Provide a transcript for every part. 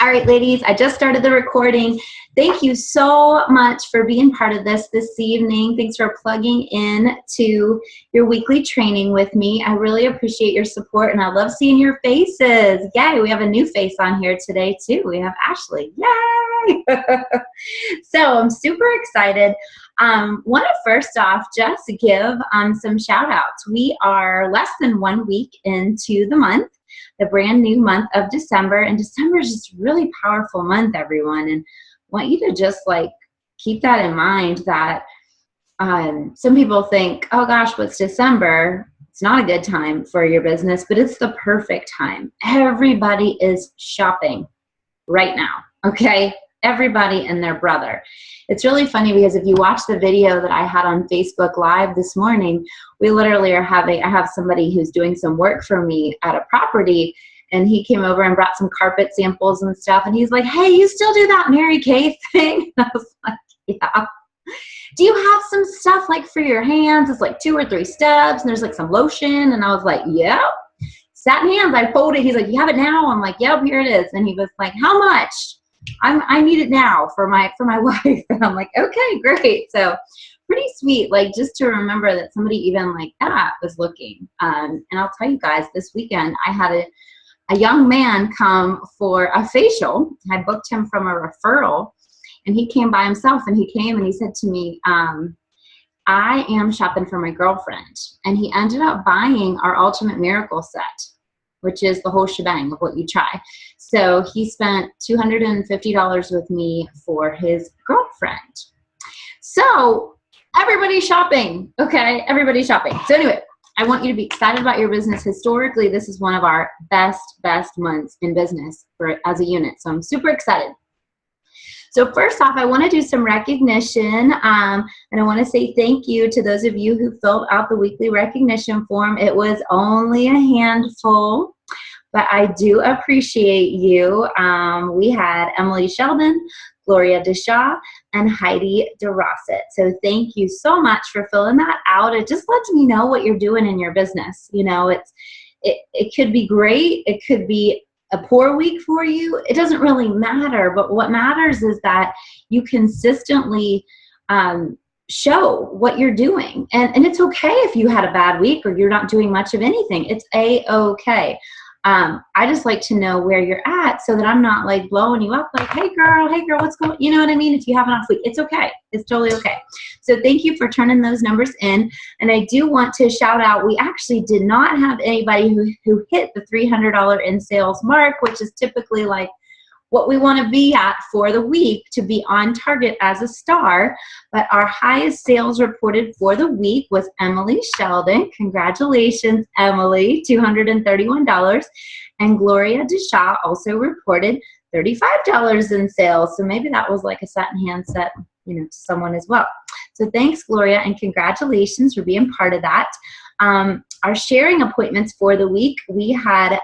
All right, ladies, I just started the recording. Thank you so much for being part of this evening. Thanks for plugging in to your weekly training with me. I really appreciate your support, and I love seeing your faces. Yay, we have a new face on here today, too. We have Ashley. Yay! So I'm super excited. Want to first off just give some shout outs. We are less than 1 week into the month, the brand new month of December, and December is just a really powerful month, everyone, and I want you to just like keep that in mind that some people think, oh gosh, what's December? It's not a good time for your business, but it's the perfect time. Everybody is shopping right now, okay? Everybody and their brother. It's really funny because if you watch the video that I had on Facebook Live this morning, we literally are I have somebody who's doing some work for me at a property, and he came over and brought some carpet samples and stuff, and he's like, hey, you still do that Mary Kay thing? And I was like, yeah. Do you have some stuff like for your hands? It's like 2 or 3 steps, and there's like some lotion, and I was like, yep. Satin hands, I folded. He's like, you have it now? I'm like, yep, here it is. And he was like, how much? I need it now for my wife. And I'm like, okay, great. So pretty sweet, like just to remember that somebody even like that was looking. And I'll tell you guys, this weekend I had a young man come for a facial. I booked him from a referral, and he came by himself, and he came and he said to me, I am shopping for my girlfriend. And he ended up buying our Ultimate Miracle set, which is the whole shebang of what you try. So he spent $250 with me for his girlfriend. So everybody's shopping, okay? Everybody's shopping. So anyway, I want you to be excited about your business. Historically, this is one of our best months in business as a unit. So I'm super excited. So first off, I want to do some recognition, and I want to say thank you to those of you who filled out the weekly recognition form. It was only a handful, but I do appreciate you. We had Emily Sheldon, Gloria Deshaw, and Heidi DeRosset. So thank you so much for filling that out. It just lets me know what you're doing in your business. You know, it could be great. It could be a poor week for you. It doesn't really matter, but what matters is that you consistently show what you're doing. And it's okay if you had a bad week or you're not doing much of anything. It's a-okay. I just like to know where you're at so that I'm not like blowing you up like, hey girl, what's going on? You know what I mean? If you have an off week, it's okay. It's totally okay. So thank you for turning those numbers in. And I do want to shout out, we actually did not have anybody who hit the $300 in sales mark, which is typically like what we want to be at for the week to be on target as a star. But our highest sales reported for the week was Emily Sheldon. Congratulations, Emily, $231. And Gloria Deshaw also reported $35 in sales. So maybe that was like a satin hand set, you know, to someone as well. So thanks, Gloria, and congratulations for being part of that. Our sharing appointments for the week, we had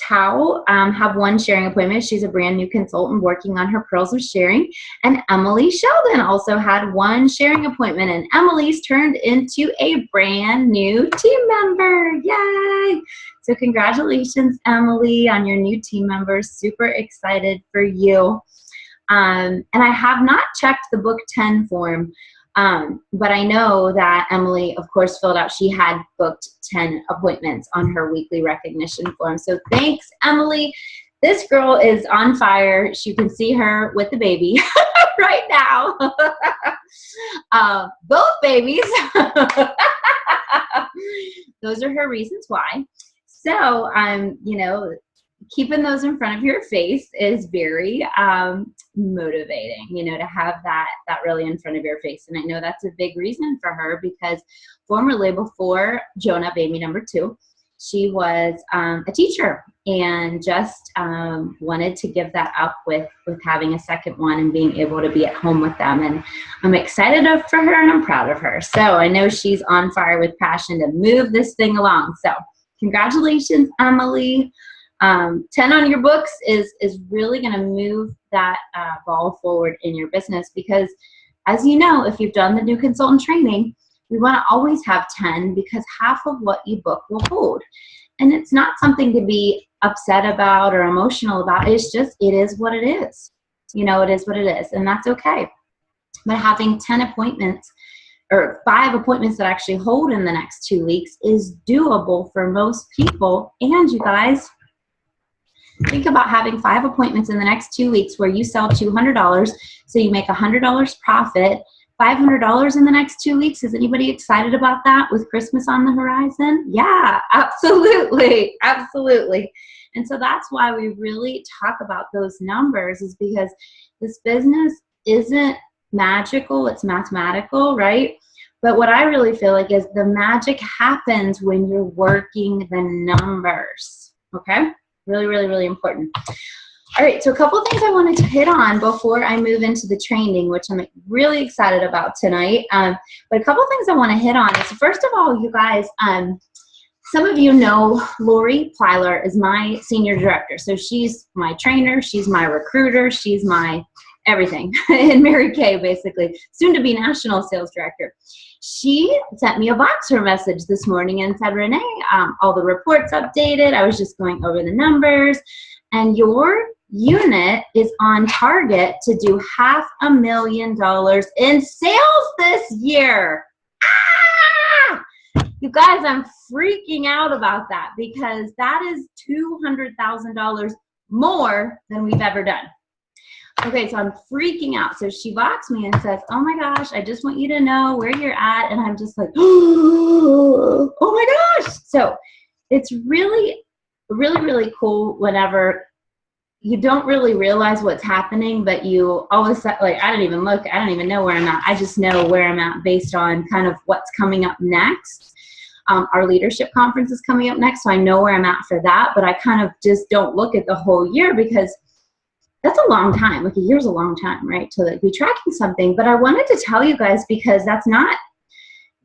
Tao have 1 sharing appointment. She's a brand new consultant working on her pearls of sharing. And Emily Sheldon also had 1 sharing appointment, and Emily's turned into a brand new team member. Yay! So congratulations, Emily, on your new team members. Super excited for you. And I have not checked the book 10 form, but I know that Emily, of course, filled out, she had booked 10 appointments on her weekly recognition form. So thanks, Emily. This girl is on fire. You can see her with the baby right now. Both babies. Those are her reasons why. So, you know, keeping those in front of your face is very motivating, you know, to have that really in front of your face. And I know that's a big reason for her because formerly, before Jonah, baby number 2, she was a teacher and just wanted to give that up with having a second one and being able to be at home with them. And I'm excited for her and I'm proud of her. So I know she's on fire with passion to move this thing along. So congratulations, Emily. 10 on your books is really going to move that ball forward in your business because, as you know, if you've done the new consultant training, we want to always have 10 because half of what you book will hold. And it's not something to be upset about or emotional about. It's just, it is what it is. You know, it is what it is, and that's okay. But having 10 appointments or 5 appointments that actually hold in the next 2 weeks is doable for most people. And you guys, think about having 5 appointments in the next 2 weeks where you sell $200, so you make $100 profit, $500 in the next 2 weeks. Is anybody excited about that with Christmas on the horizon? Yeah, absolutely, absolutely. And so that's why we really talk about those numbers, is because this business isn't magical, it's mathematical, right? But what I really feel like is the magic happens when you're working the numbers, okay? Really, really, really important. All right, so a couple of things I wanted to hit on before I move into the training, which I'm really excited about tonight. But a couple of things I want to hit on is, first of all, you guys, some of you know Lori Plyler is my senior director. So she's my trainer, she's my recruiter, she's my everything, and Mary Kay, basically, soon to be national sales director. She sent me a Voxer message this morning and said, Renee, all the reports updated. I was just going over the numbers, and your unit is on target to do $500,000 in sales this year. Ah! You guys, I'm freaking out about that, because that is $200,000 more than we've ever done. Okay, so I'm freaking out. So she Voxed me and says, oh my gosh, I just want you to know where you're at. And I'm just like, oh my gosh. So it's really, really, really cool whenever you don't really realize what's happening, but you always, like, I don't even look, I don't even know where I'm at. I just know where I'm at based on kind of what's coming up next. Our leadership conference is coming up next, so I know where I'm at for that, but I kind of just don't look at the whole year, because that's a long time. Like, a year's a long time, right, to like be tracking something. But I wanted to tell you guys, because that's not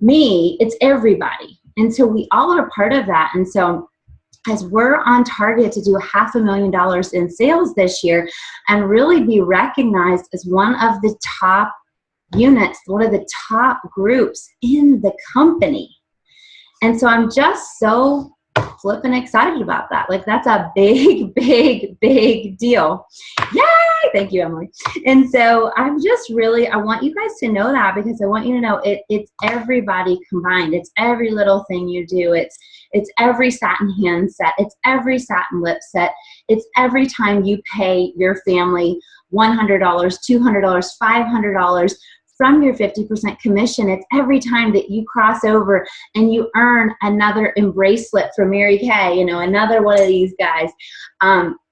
me, it's everybody. And so we all are part of that. And so as we're on target to do $500,000 in sales this year and really be recognized as one of the top units, one of the top groups in the company. And so I'm just so flipping excited about that. Like, that's a big, big, big deal. Yay! Thank you, Emily. And so I'm just really, I want you guys to know that, because I want you to know it's everybody combined. It's every little thing you do. It's every satin hand set. It's every satin lip set. It's every time you pay your family $100, $200, $500 from your 50% commission. It's every time that you cross over and you earn another embracelet from Mary Kay, you know, another one of these guys.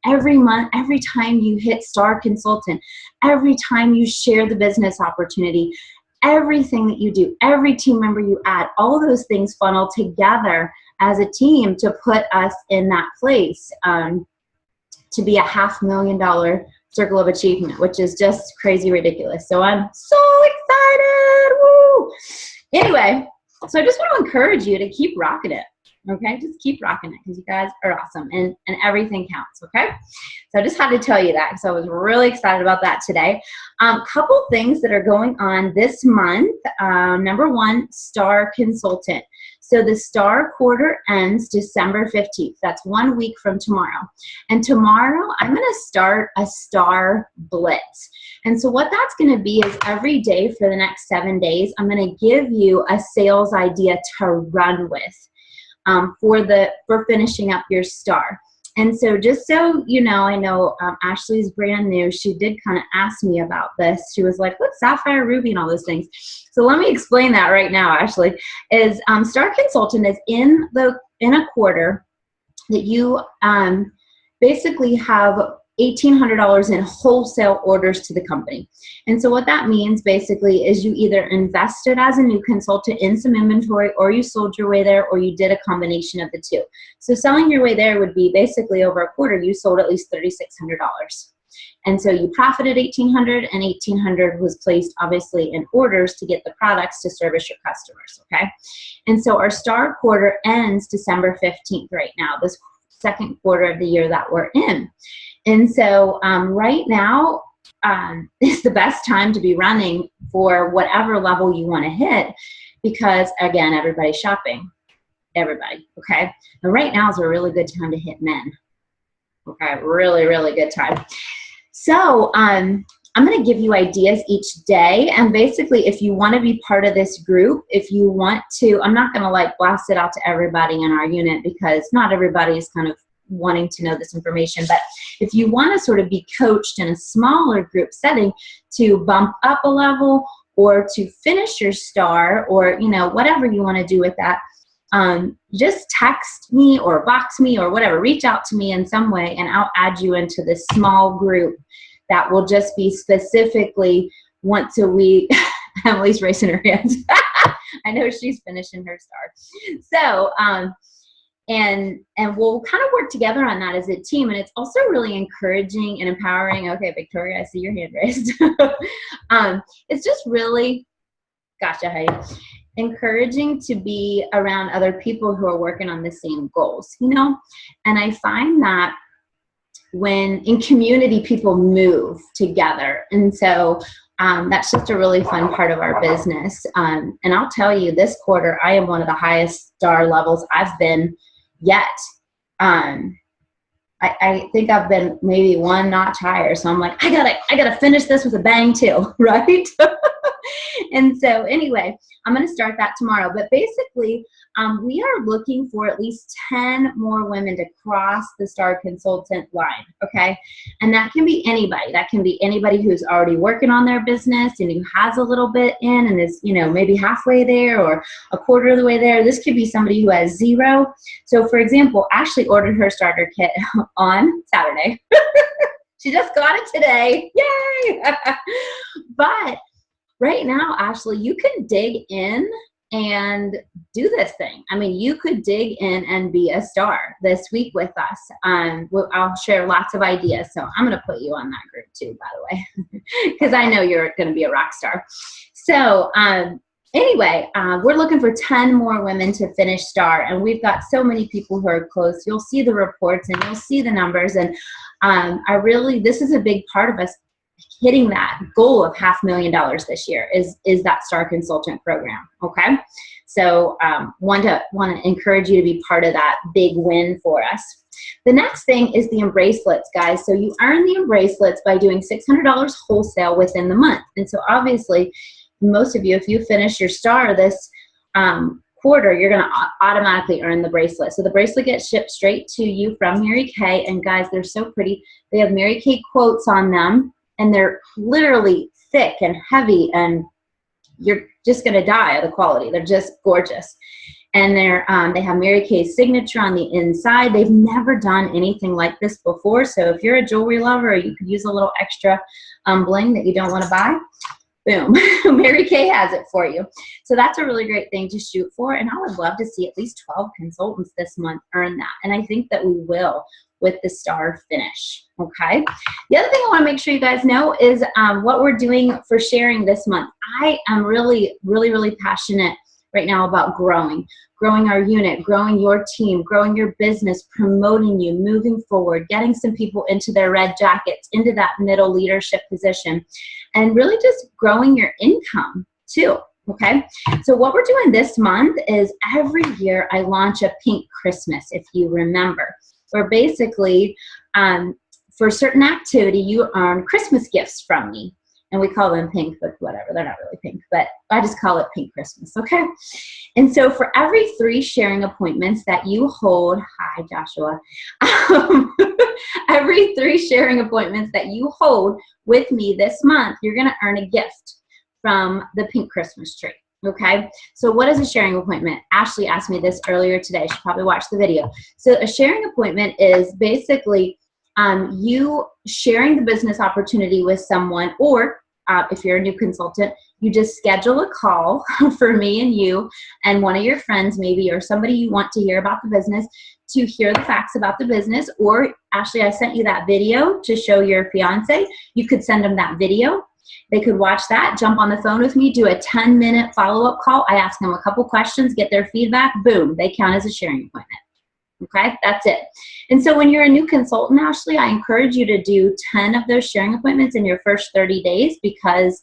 Every month, every time you hit Star Consultant, every time you share the business opportunity, everything that you do, every team member you add, all those things funnel together as a team to put us in that place to be a $500,000 circle of achievement, which is just crazy ridiculous. So I'm so excited. Woo! Anyway, so I just want to encourage you to keep rocking it. Okay, just keep rocking it, because you guys are awesome, and everything counts. Okay, so I just had to tell you that, because I was really excited about that today. Couple things that are going on this month. Number one, Star Consultant. So the Star quarter ends December 15th. That's 1 week from tomorrow. And tomorrow I'm going to start a Star Blitz. And so what that's going to be is every day for the next 7 days, I'm going to give you a sales idea to run with for finishing up your Star. And so just so you know, I know Ashley's brand new. She did kind of ask me about this. She was like, what's Sapphire, Ruby, and all those things? So let me explain that right now, Ashley. Is Star Consultant is in a quarter that you basically have $1,800 in wholesale orders to the company. And so what that means basically is you either invested as a new consultant in some inventory, or you sold your way there, or you did a combination of the two. So selling your way there would be basically over a quarter, you sold at least $3,600. And so you profited $1,800, and $1,800 was placed obviously in orders to get the products to service your customers, okay? And so our Star quarter ends December 15th right now, this second quarter of the year that we're in. And so right now is the best time to be running for whatever level you want to hit, because again, everybody's shopping. everybody, okay? And right now is a really good time to hit men, okay? Really, really good time. So I'm going to give you ideas each day. And basically, if you want to be part of this group, if you want to, I'm not going to like blast it out to everybody in our unit because not everybody is kind of wanting to know this information. But if you want to sort of be coached in a smaller group setting to bump up a level or to finish your STAR or, you know, whatever you want to do with that, just text me or box me or whatever, reach out to me in some way and I'll add you into this small group that will just be specifically once a week. Emily's raising her hands. I know she's finishing her STAR. So, and we'll kind of work together on that as a team. And it's also really encouraging and empowering. Okay, Victoria, I see your hand raised. It's just really, gotcha, Heidi, encouraging to be around other people who are working on the same goals, you know? And I find that when in community, people move together. And so that's just a really fun part of our business. And I'll tell you, this quarter, I am one of the highest STAR levels I've been yet. I think I've been maybe one notch higher. So I'm like, I gotta finish this with a bang too, right? And so anyway, I'm going to start that tomorrow. But basically, we are looking for at least 10 more women to cross the STAR consultant line, okay? And that can be anybody. That can be anybody who's already working on their business and who has a little bit in and is, you know, maybe halfway there or a quarter of the way there. This could be somebody who has 0. So for example, Ashley ordered her starter kit on Saturday. She just got it today. Yay! But right now, Ashley, you can dig in and do this thing. I mean, you could dig in and be a STAR this week with us. I'll share lots of ideas. So I'm going to put you on that group too, by the way, because I know you're going to be a rock star. So anyway, we're looking for 10 more women to finish STAR. And we've got so many people who are close. You'll see the reports and you'll see the numbers. And this is a big part of us hitting that goal of $500,000 this year is that STAR consultant program. Okay. So want to encourage you to be part of that big win for us. The next thing is the embracelets, guys. So you earn the embracelets by doing $600 wholesale within the month. And so obviously most of you, if you finish your STAR this quarter, you're going to automatically earn the bracelet. So the bracelet gets shipped straight to you from Mary Kay. And guys, they're so pretty. They have Mary Kay quotes on them. And they're literally thick and heavy, and you're just going to die of the quality. They're just gorgeous. And they have Mary Kay's signature on the inside. They've never done anything like this before. So if you're a jewelry lover or you could use a little extra bling that you don't want to buy, boom, Mary Kay has it for you. So that's a really great thing to shoot for. And I would love to see at least 12 consultants this month earn that. And I think that we will with the STAR finish, okay? The other thing I want to make sure you guys know is what we're doing for sharing this month. I am really, really, really passionate right now about growing our unit, growing your team, growing your business, promoting you, moving forward, getting some people into their red jackets, into that middle leadership position, and really just growing your income too, okay? So what we're doing this month is every year I launch a pink Christmas, if you remember, where basically for a certain activity you earn Christmas gifts from me. And we call them pink, but whatever, they're not really pink, but I just call it Pink Christmas, okay? And so for every 3 sharing appointments that you hold, hi Joshua, every 3 sharing appointments that you hold with me this month, you're gonna earn a gift from the Pink Christmas tree. Okay, so what is a sharing appointment? Ashley asked me this earlier today. She probably watched the video. So a sharing appointment is basically you sharing the business opportunity with someone, or if you're a new consultant, you just schedule a call for me and you and one of your friends maybe, or somebody you want to hear about the business, to hear the facts about the business. Or Ashley, I sent you that video to show your fiance. You could send them that video. They could watch that, jump on the phone with me, do a 10-minute follow-up call. I ask them a couple questions, get their feedback, boom, they count as a sharing appointment. Okay, that's it. And so when you're a new consultant, Ashley, I encourage you to do 10 of those sharing appointments in your first 30 days because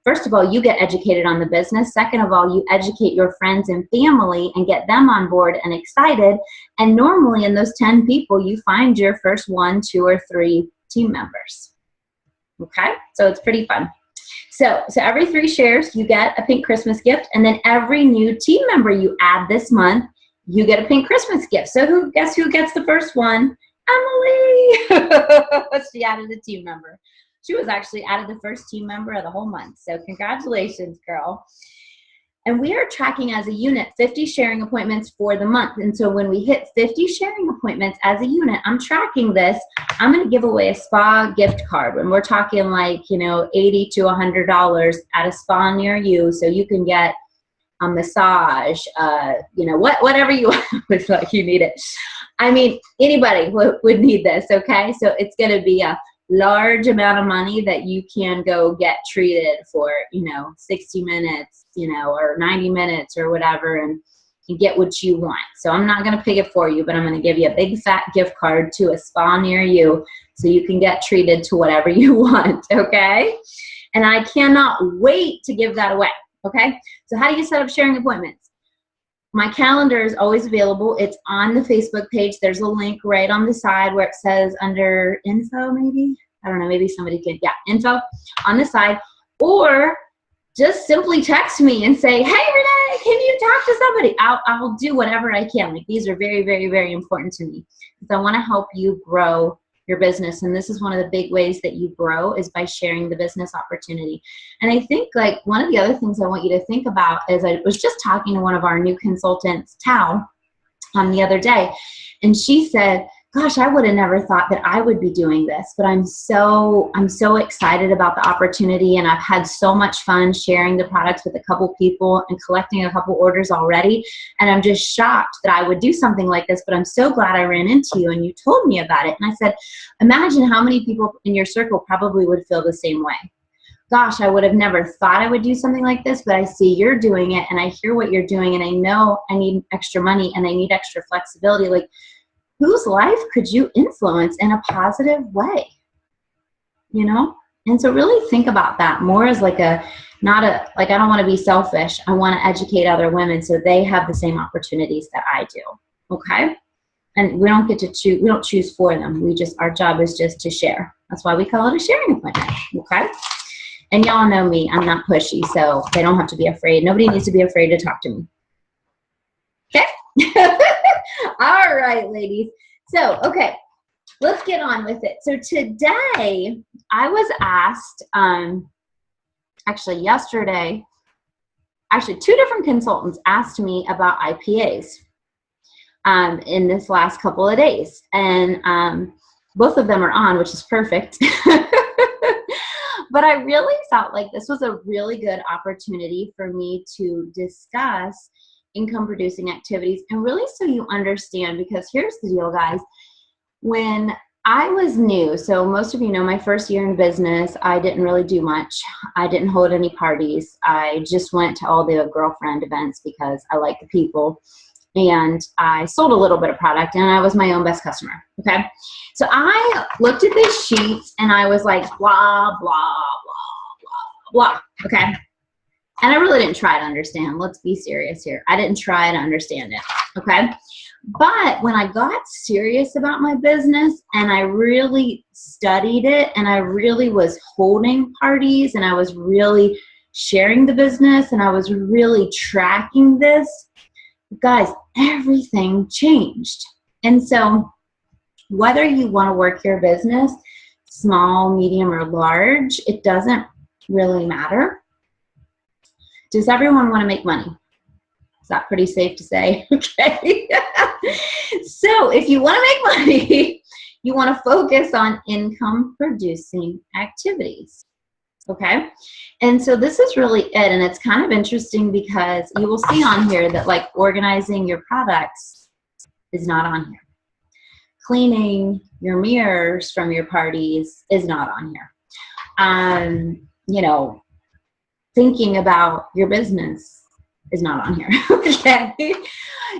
First of all, you get educated on the business. Second of all, you educate your friends and family and get them on board and excited. And normally in those 10 people, you find your first 1, 2, or 3 team members. Okay, so it's pretty fun. So every 3 shares, you get a pink Christmas gift, and then every new team member you add this month, you get a pink Christmas gift. So guess who gets the first one? Emily. She added a team member. She was actually added the first team member of the whole month. So congratulations, girl. And we are tracking as a unit 50 sharing appointments for the month. And so when we hit 50 sharing appointments as a unit, I'm tracking this. I'm going to give away a spa gift card. And we're talking like, $80 to $100 at a spa near you. So you can get a massage, whatever you want, like you need it. I mean, anybody would need this, okay? So it's going to be a large amount of money that you can go get treated for, 60 minutes, or 90 minutes or whatever, and get what you want. So I'm not going to pick it for you, but I'm going to give you a big fat gift card to a spa near you so you can get treated to whatever you want, okay? And I cannot wait to give that away, okay? So how do you set up sharing appointments? My calendar is always available. It's on the Facebook page. There's a link right on the side where it says under info, maybe? I don't know, maybe somebody could, info on the side. Or just simply text me and say, hey, Renee, can you talk to somebody? I'll do whatever I can. Like, these are very, very, very important to me because I want to help you grow your business. And this is one of the big ways that you grow is by sharing the business opportunity. And I think like one of the other things I want you to think about is I was just talking to one of our new consultants, Tao, the other day, and she said, gosh, I would have never thought that I would be doing this, but I'm so excited about the opportunity, and I've had so much fun sharing the products with a couple people and collecting a couple orders already, and I'm just shocked that I would do something like this, but I'm so glad I ran into you and you told me about it. And I said, imagine how many people in your circle probably would feel the same way. Gosh, I would have never thought I would do something like this, but I see you're doing it, and I hear what you're doing, and I know I need extra money and I need extra flexibility. Like, whose life could you influence in a positive way? And so really think about that more as like I don't want to be selfish. I want to educate other women so they have the same opportunities that I do. Okay. And we don't get to choose, we don't choose for them. Our job is just to share. That's why we call it a sharing appointment. Okay. And y'all know me, I'm not pushy, so they don't have to be afraid. Nobody needs to be afraid to talk to me. Okay. All right, ladies. So, okay, let's get on with it. So today I was asked, yesterday, 2 different consultants asked me about IPAs in this last couple of days. And both of them are on, which is perfect. But I really felt like this was a really good opportunity for me to discuss income producing activities, and really so you understand, because here's the deal, guys. When I was new, so most of you know my first year in business, I didn't really do much. I didn't hold any parties. I just went to all the girlfriend events because I like the people, and I sold a little bit of product, and I was my own best customer. Okay, so I looked at these sheets and I was like blah blah blah blah blah. Okay. And I really didn't try to understand. Let's be serious here. I didn't try to understand it, okay? But when I got serious about my business and I really studied it and I really was holding parties and I was really sharing the business and I was really tracking this, guys, everything changed. And so whether you want to work your business, small, medium, or large, it doesn't really matter. Does everyone want to make money? Is that pretty safe to say? Okay. So if you want to make money, you want to focus on income producing activities. Okay. And so this is really it. And it's kind of interesting because you will see on here that like organizing your products is not on here. Cleaning your mirrors from your parties is not on here. Thinking about your business is not on here. Okay.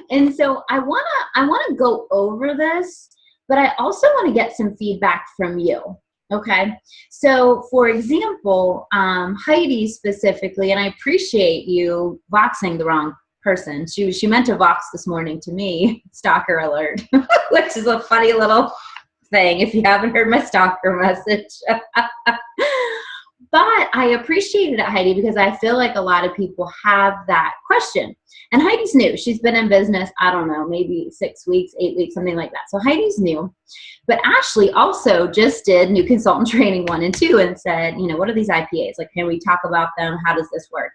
And so I wanna go over this, but I also want to get some feedback from you. Okay, so for example, Heidi specifically, and I appreciate you voxing the wrong person. She meant to vox this morning to me, stalker alert, which is a funny little thing if you haven't heard my stalker message. But I appreciated it, Heidi, because I feel like a lot of people have that question. And Heidi's new. She's been in business, I don't know, maybe 6 weeks, 8 weeks, something like that. So Heidi's new. But Ashley also just did new consultant training 1 and 2 and said, you know, what are these IPAs? Like, can we talk about them? How does this work?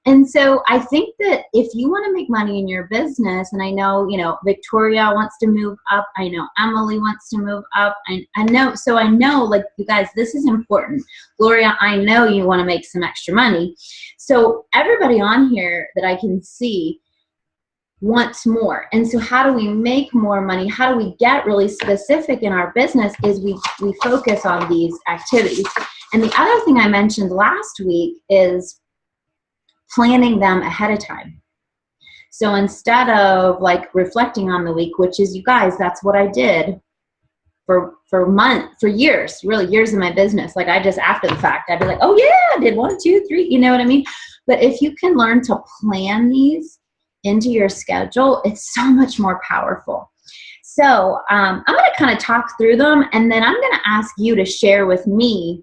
And so I think that if you want to make money in your business, and I know, you know, Victoria wants to move up. I know Emily wants to move up. I know, like, you guys, this is important. Gloria, I know you want to make some extra money. So everybody on here that I can see wants more. And so how do we make more money? How do we get really specific in our business is we focus on these activities. And the other thing I mentioned last week is planning them ahead of time. So instead of like reflecting on the week, which is, you guys, that's what I did for years, really years in my business. Like, I just, after the fact, I'd be like, oh yeah, I did 1, 2, 3, you know what I mean? But if you can learn to plan these into your schedule, it's so much more powerful. So I'm going to kind of talk through them, and then I'm going to ask you to share with me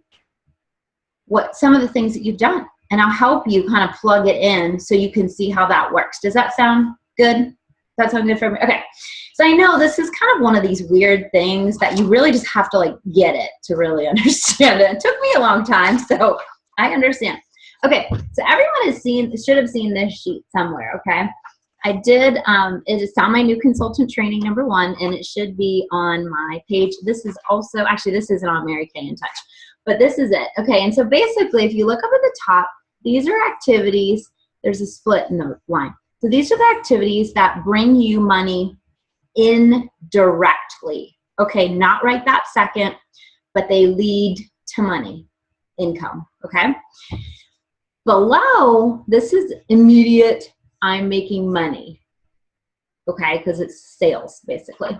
what some of the things that you've done. And I'll help you kind of plug it in so you can see how that works. Does that sound good? Does that sound good for me? Okay. So I know this is kind of one of these weird things that you really just have to like get it to really understand it. It took me a long time, so I understand. Okay. So everyone should have seen this sheet somewhere. Okay. I did, it is on my new consultant training number 1, and it should be on my page. This is also, actually, this isn't on Mary Kay in Touch, but this is it. Okay. And so basically, if you look up at the top, these are activities. There's a split in the line. So these are the activities that bring you money indirectly. Okay, not right that second, but they lead to money, income. Okay. Below, this is immediate, I'm making money. Okay, because it's sales, basically.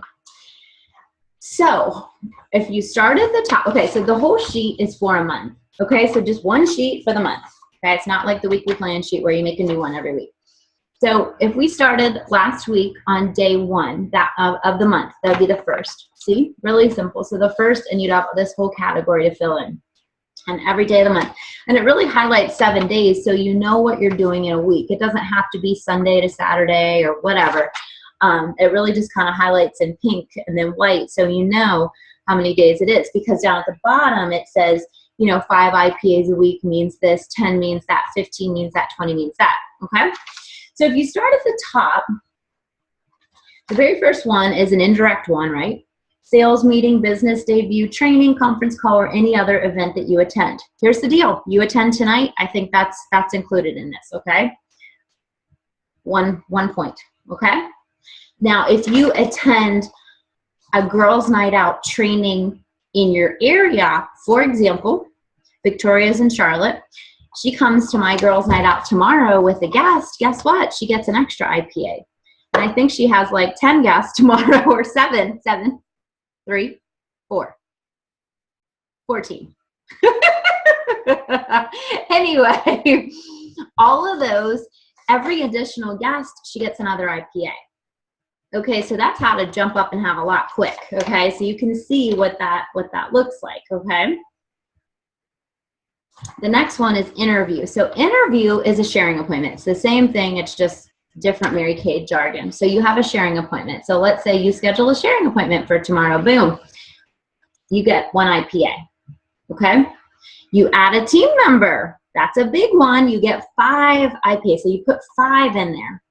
So if you start at the top, okay, so the whole sheet is for a month. Okay, so just one sheet for the month. Okay, it's not like the weekly plan sheet where you make a new one every week. So if we started last week on day 1 of the month, that would be the first. See, really simple. So the first, and you'd have this whole category to fill in, and every day of the month. And it really highlights 7 days, so you know what you're doing in a week. It doesn't have to be Sunday to Saturday or whatever. It really just kind of highlights in pink and then white, so you know how many days it is. Because down at the bottom it says, you know, 5 IPAs a week means this, 10 means that, 15 means that, 20 means that, okay? So if you start at the top, the very first one is an indirect one, right? Sales meeting, business debut, training, conference call, or any other event that you attend. Here's the deal. You attend tonight, I think that's included in this, okay? One point, okay? Now, if you attend a girls' night out training in your area, for example, Victoria's in Charlotte, she comes to my girls' night out tomorrow with a guest, guess what? She gets an extra IPA. And I think she has like 10 guests tomorrow, or 7, 3, 4, 14. Anyway, all of those, every additional guest, she gets another IPA. Okay, so that's how to jump up and have a lot quick. Okay, so you can see what that looks like. Okay. The next one is interview. So interview is a sharing appointment. It's the same thing. It's just different Mary Kay jargon. So you have a sharing appointment. So let's say you schedule a sharing appointment for tomorrow. Boom. You get 1 IPA. Okay. You add a team member. That's a big one. You get 5 IPAs. So you put 5 in there.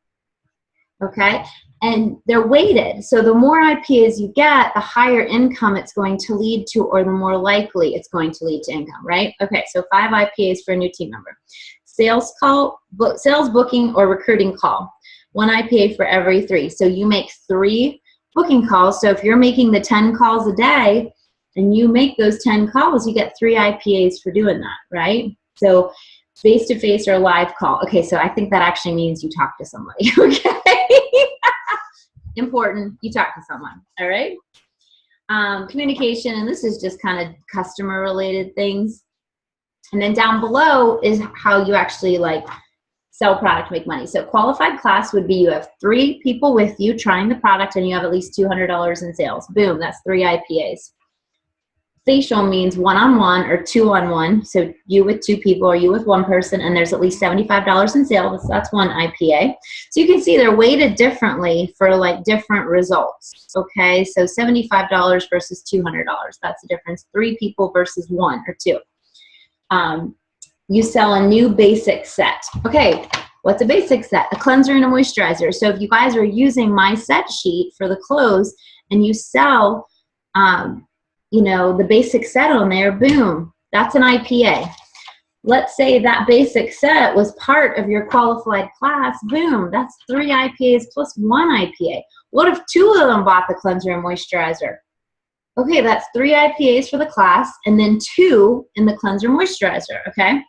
Okay. And they're weighted. So the more IPAs you get, the higher income it's going to lead to, or the more likely it's going to lead to income, right? Okay, so 5 IPAs for a new team member. Sales call, sales booking or recruiting call. 1 IPA for every 3. So you make 3 booking calls. So if you're making the 10 calls a day and you make those 10 calls, you get 3 IPAs for doing that, right? So face-to-face or live call. Okay, so I think that actually means you talk to somebody, okay? Important, you talk to someone, all right? communication, and this is just kind of customer related things. And then down below is how you actually like sell product, make money. So qualified class would be you have 3 people with you trying the product and you have at least $200 in sales. Boom, that's 3 IPAs. Facial means one-on-one or 2-on-1. So you with 2 people or you with 1 person, and there's at least $75 in sales. That's 1 IPA. So you can see they're weighted differently for like different results. Okay, so $75 versus $200. That's the difference. 3 people versus 1 or 2. You sell a new basic set. Okay, what's a basic set? A cleanser and a moisturizer. So if you guys are using my set sheet for the clothes and you sell, you know, the basic set on there, boom, that's an IPA. Let's say that basic set was part of your qualified class, boom, that's 3 IPAs plus 1 IPA. What if 2 of them bought the cleanser and moisturizer? Okay, that's 3 IPAs for the class and then 2 in the cleanser moisturizer, okay?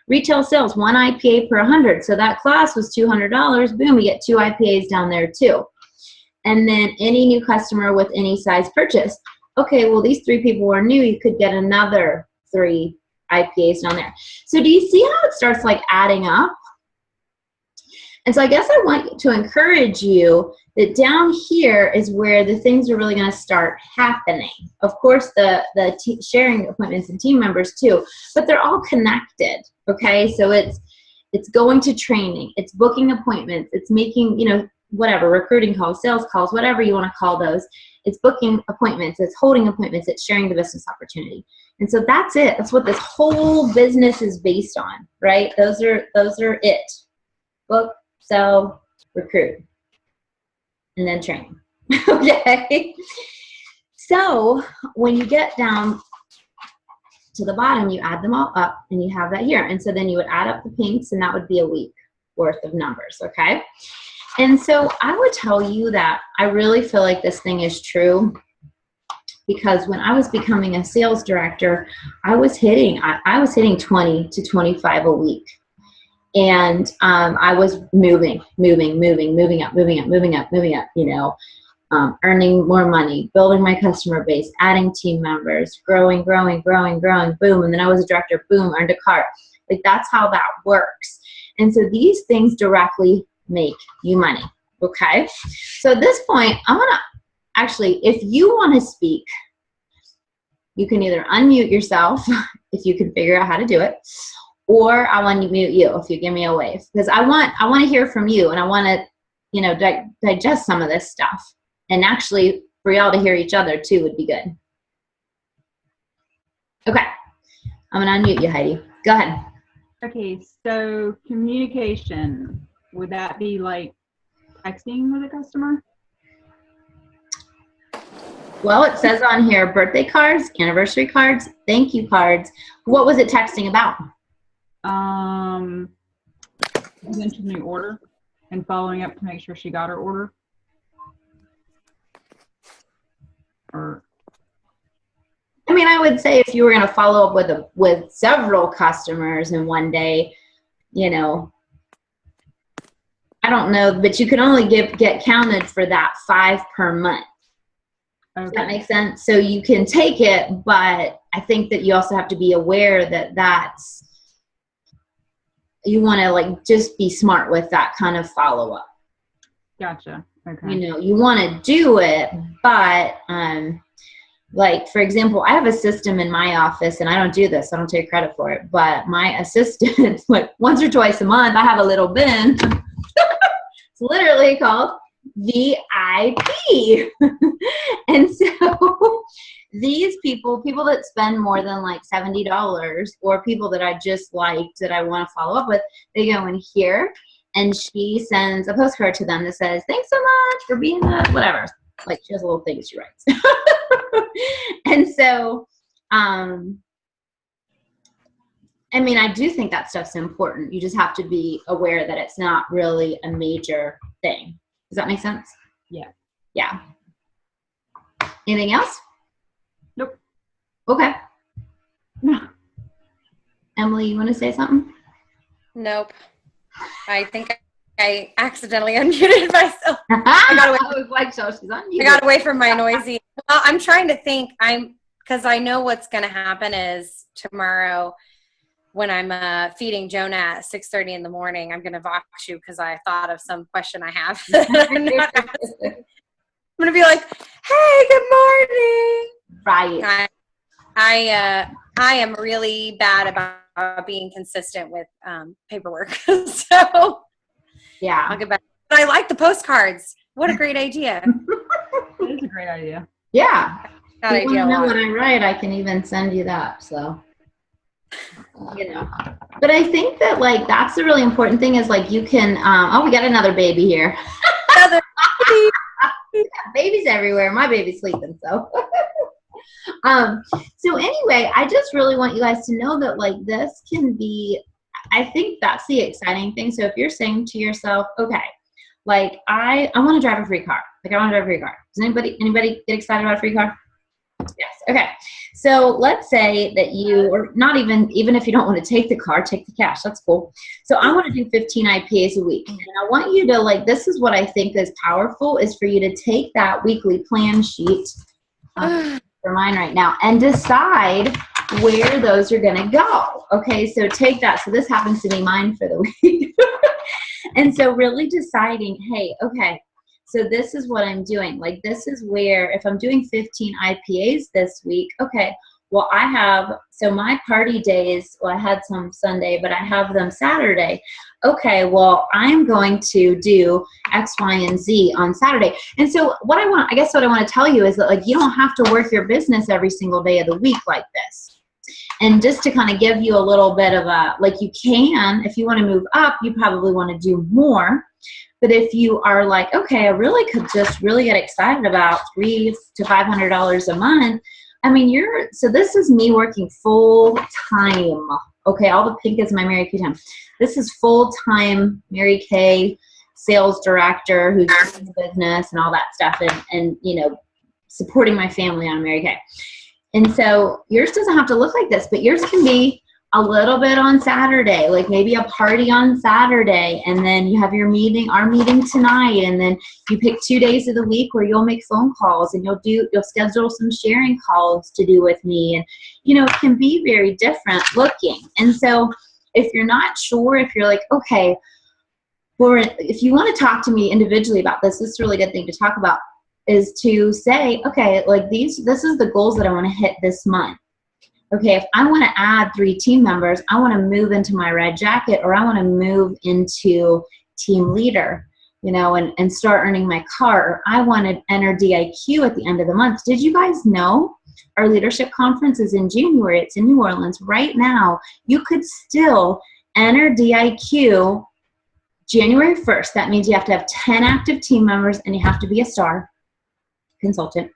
Retail sales, 1 IPA per 100. So that class was $200. Boom, we get 2 IPAs down there too. And then any new customer with any size purchase. Okay, well, these 3 people were new. You could get another 3 IPAs down there. So do you see how it starts like adding up? And so I guess I want to encourage you that down here is where the things are really going to start happening. Of course, the sharing appointments and team members too, but they're all connected, okay? So it's going to training, it's booking appointments, it's making, you know, whatever, recruiting calls, sales calls, whatever you want to call those. It's booking appointments, it's holding appointments, it's sharing the business opportunity. And so that's it. That's what this whole business is based on, right? Those are it. Book, sell, recruit, and then train. Okay? So when you get down to the bottom, you add them all up and you have that here. And so then you would add up the pinks and that would be a week worth of numbers, okay? And so I would tell you that I really feel like this thing is true because when I was becoming a sales director, I was hitting 20 to 25 a week. And I was moving up, you know, earning more money, building my customer base, adding team members, growing, boom. And then I was a director, boom, earned a car. Like that's how that works. And so these things directly make you money, okay? So at this point, I want to actually, if you want to speak, you can either unmute yourself if you can figure out how to do it, or I want to mute you if you give me a wave, because I want to hear from you, and I want to, you know, digest some of this stuff, and actually for y'all to hear each other too would be good. Okay, I'm gonna unmute you, Heidi. Go ahead. Okay, so communication, would that be like texting with a customer? Well, it says on here birthday cards, anniversary cards, thank you cards. What was it texting about? You mentioned the order and following up to make sure she got her order. Or I mean, I would say if you were going to follow up with several customers in one day, you know, I don't know, but you can only get counted for that 5 per month. Okay. Does that make sense? So you can take it, but I think that you also have to be aware that that's, you want to like just be smart with that kind of follow up. Gotcha. Okay. You know, you want to do it, but like for example, I have a system in my office, and I don't do this, I don't take credit for it, but my assistant, like once or twice a month, I have a little bin. It's literally called VIP. And so these people that spend more than like $70, or people that I just liked that I want to follow up with, they go in here and she sends a postcard to them that says, thanks so much for being a whatever. Like she has a little thing she writes. And so, I mean, I do think that stuff's important. You just have to be aware that it's not really a major thing. Does that make sense? Yeah. Yeah. Anything else? Nope. Okay. Emily, you want to say something? Nope. I think I accidentally unmuted myself. I was like, so she's unmuted. I got away from my noisy. Well, I'm trying to think. Because I know what's going to happen is tomorrow when I'm feeding Jonah at 6:30 in the morning, I'm going to vox you because I thought of some question I have. I'm going to be like, "Hey, good morning." Right. I am really bad about being consistent with paperwork. So yeah, I'll get back. But I like the postcards. What a great idea. That is a great idea. Yeah. That If you idea want to know a lot. what I write, I can even send you that. So, you know. But I think that like that's the really important thing is like you can. Oh, we got another baby here. Another baby. Babies everywhere. My baby's sleeping, so. So anyway, I just really want you guys to know that like this can be, I think that's the exciting thing. So if you're saying to yourself, okay, like I want to drive a free car. Like I want to drive a free car. Does anybody get excited about a free car? Yes. Okay. So let's say that you, or not even if you don't want to take the car, take the cash. That's cool. So I want to do 15 IPAs a week. And I want you to like, this is what I think is powerful is for you to take that weekly plan sheet for mine right now and decide where those are going to go. Okay. So take that. So this happens to be mine for the week. And so really deciding, hey, okay, so this is what I'm doing. Like this is where, if I'm doing 15 IPAs this week, okay, well I have, so my party days, well I had some Sunday, but I have them Saturday. Okay, well I'm going to do X, Y, and Z on Saturday. And so what I want to tell you is that like you don't have to work your business every single day of the week like this. And just to kind of give you a little bit of a, like you can, if you want to move up, you probably want to do more. But if you are like, okay, I really could just really get excited about $300 to $500 a month. I mean, so this is me working full time. Okay, all the pink is my Mary Kay time. This is full time Mary Kay sales director who's in the business and all that stuff, and you know, supporting my family on Mary Kay. And so yours doesn't have to look like this, but yours can be a little bit on Saturday, like maybe a party on Saturday, and then you have our meeting tonight, and then you pick 2 days of the week where you'll make phone calls and you'll schedule some sharing calls to do with me. And, you know, it can be very different looking. And so if you're not sure, if you're like, okay, or if you want to talk to me individually about this is a really good thing to talk about, is to say, okay, like this is the goals that I want to hit this month. Okay, if I want to add 3 team members, I want to move into my red jacket, or I want to move into team leader, you know, and start earning my car, or I want to enter DIQ at the end of the month. Did you guys know our leadership conference is in January? It's in New Orleans right now. You could still enter DIQ January 1st. That means you have to have 10 active team members and you have to be a star consultant.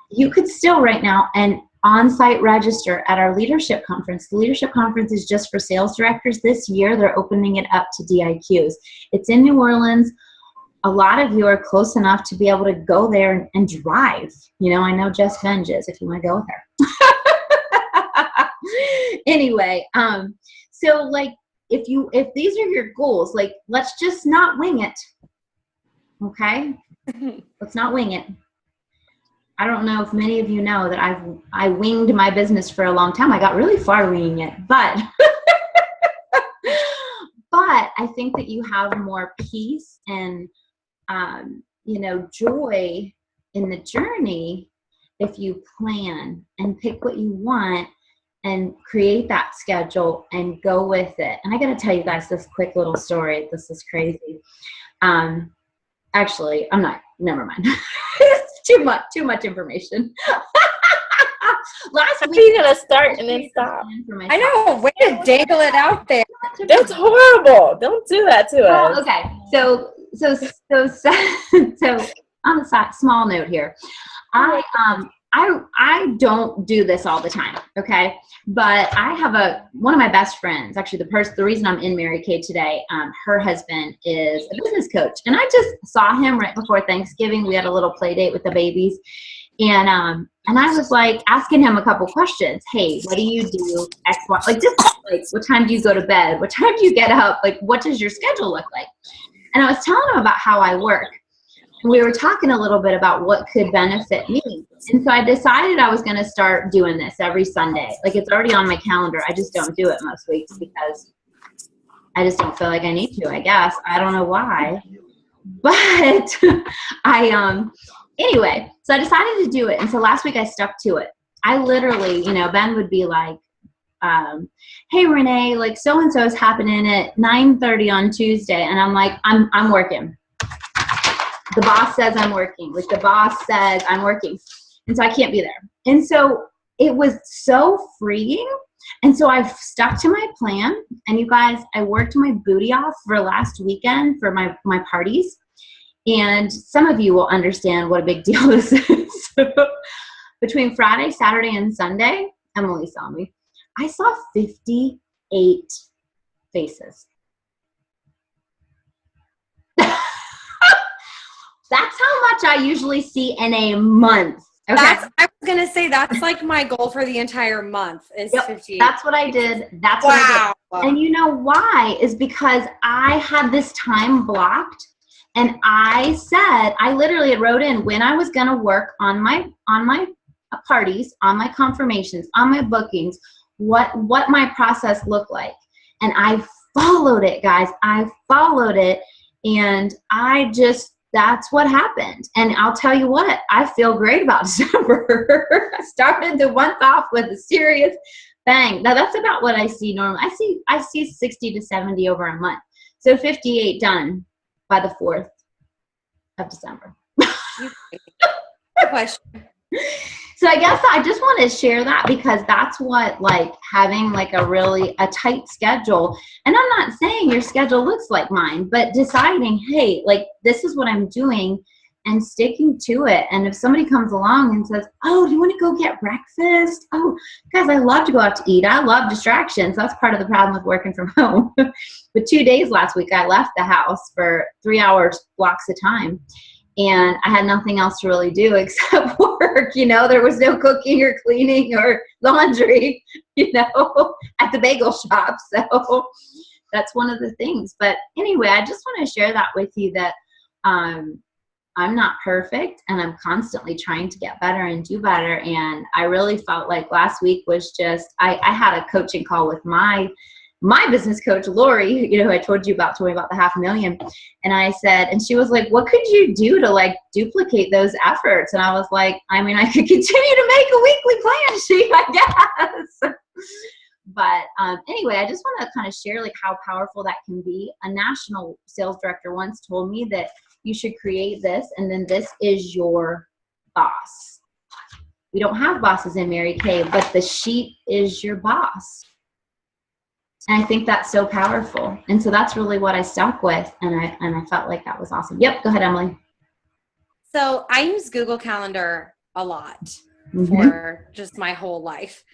You could still right now and on-site register at our leadership conference. The leadership conference is just for sales directors. This year, they're opening it up to DIQs. It's in New Orleans. A lot of you are close enough to be able to go there and drive. You know, I know Jess Venges if you want to go with her. Anyway, so like if these are your goals, like let's just not wing it. Okay? Let's not wing it. I don't know if many of you know that I winged my business for a long time. I got really far winging it, but I think that you have more peace and you know, joy in the journey if you plan and pick what you want and create that schedule and go with it. And I got to tell you guys this quick little story. This is crazy. Actually, never mind. It's too much information. Last week, You're gonna start and then stop. I know. Way to dangle it out there. That's horrible. Don't do that to us. Okay. So on the small note here, I don't do this all the time, okay? But I have one of my best friends, actually the reason I'm in Mary Kay today, her husband is a business coach. And I just saw him right before Thanksgiving. We had a little play date with the babies. And I was like asking him a couple questions. Hey, what do you do? X, Y, like just like what time do you go to bed? What time do you get up? Like what does your schedule look like? And I was telling him about how I work. We were talking a little bit about what could benefit me. And so I decided I was going to start doing this every Sunday. Like, it's already on my calendar. I just don't do it most weeks because I just don't feel like I need to, I guess. I don't know why. But anyway, so I decided to do it. And so last week I stuck to it. I literally, Ben would be like, hey, Renee, like so-and-so is happening at 9:30 on Tuesday. And I'm like, I'm working. The boss says I'm working. Like, the boss says I'm working. And so I can't be there. And so it was so freeing. And so I stuck to my plan. And you guys, I worked my booty off for last weekend for my parties. And some of you will understand what a big deal this is. Between Friday, Saturday, and Sunday, Emily saw me. I saw 58 faces. That's how much I usually see in a month. Okay. I was going to say, that's like my goal for the entire month is 58. That's what I did. That's what I did. And you know why? Is because I had this time blocked, and I literally wrote in when I was going to work on my parties, on my confirmations, on my bookings, what my process looked like. And I followed it, guys. I followed it, and that's what happened. And I'll tell you what, I feel great about December. I started the month off with a serious bang. Now that's about what I see normally. I see 60 to 70 over a month. So 58 done by the 4th of December. Question. So I guess I just want to share that because that's what, like, having like a tight schedule, and I'm not saying your schedule looks like mine, but deciding, hey, like, this is what I'm doing and sticking to it. And if somebody comes along and says, oh, do you want to go get breakfast? Oh, guys, I love to go out to eat. I love distractions. That's part of the problem with working from home. But 2 days last week, I left the house for 3 hours blocks of time. And I had nothing else to really do except work. There was no cooking or cleaning or laundry, at the bagel shop. So that's one of the things. But anyway, I just want to share that with you that I'm not perfect, and I'm constantly trying to get better and do better. And I really felt like last week was just, I had a coaching call with my business coach, Lori, who I told you about, told me about the $500,000. And I said, and she was like, what could you do to like duplicate those efforts? And I was like, I could continue to make a weekly plan sheet, I guess. But anyway, I just want to kind of share like how powerful that can be. A national sales director once told me that you should create this, and then this is your boss. We don't have bosses in Mary Kay, but the sheet is your boss. And I think that's so powerful. And so that's really what I stuck with. And I felt like that was awesome. Yep. Go ahead, Emily. So I use Google Calendar a lot for just my whole life.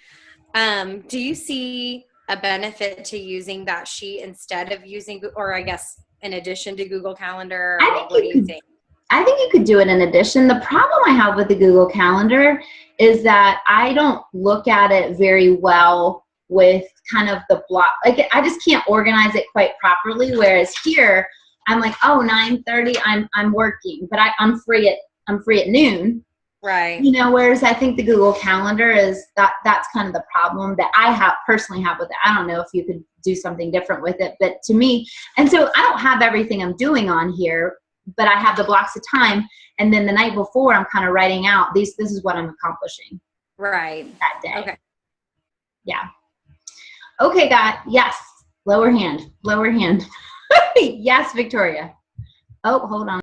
Do you see a benefit to using that sheet instead of using, or I guess in addition to Google Calendar? What do you think? I think you could do it in addition. The problem I have with the Google Calendar is that I don't look at it very well with kind of the block. Like, I just can't organize it quite properly. Whereas here, I'm like, oh, 9:30, I'm working, but I'm free at noon. Right. Whereas I think the Google Calendar is that's kind of the problem that I personally have with it. I don't know if you could do something different with it, but to me, and so I don't have everything I'm doing on here, but I have the blocks of time, and then the night before I'm kind of writing out this is what I'm accomplishing. Right. That day. Okay. Yeah. Okay, God. Yes. Lower hand. Yes, Victoria. Oh, hold on.